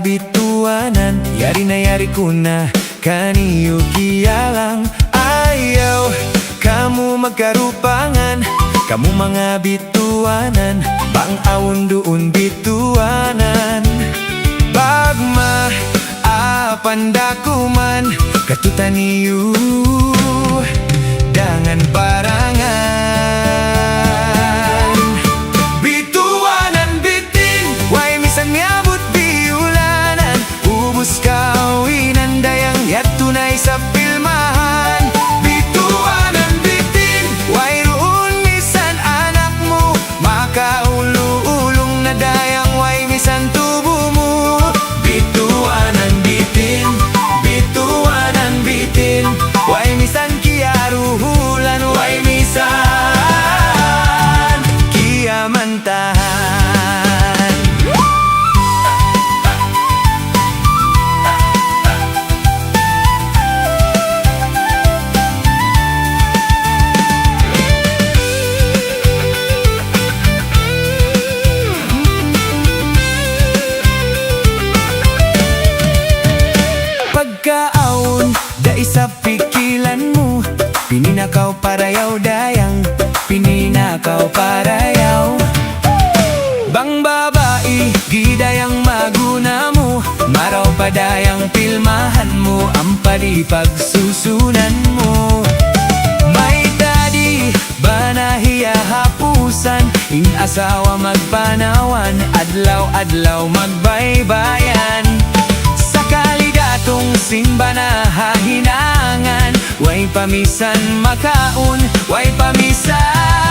bituwanan, yari na yari ko na kaniyo kiyalang. Ayaw kamu magkarupangan, kamu mga bituwanan, pang-awon doon bituwanan. Bagma apandakuman, katutan niyo dangan parangan. Bituwanan bitin, way misan miabot biulanan, ubus kawinan dayang yat tunay sa pilmahan. Bituwanan bitin, way roon misan anak mo, Maka Ulung na dayang way misan tubo mo. Bituwanan bitin, bituwanan bitin, way misan kiaruhulan, way misan kiamantahan. Pagkaawon, da isa pikilan mo, pininakaw parayaw dayang, pininakaw parayaw. Bang babae, gidayang maguna mo, maraw padayang pilmahan mo, ang pagsusunan mo. May tadi, banahiya hapusan, ing asawa magpanawan, adlaw-adlaw magbaybayan. Kalidatong simba na hahinangan, way pamisan makaon, way pamisan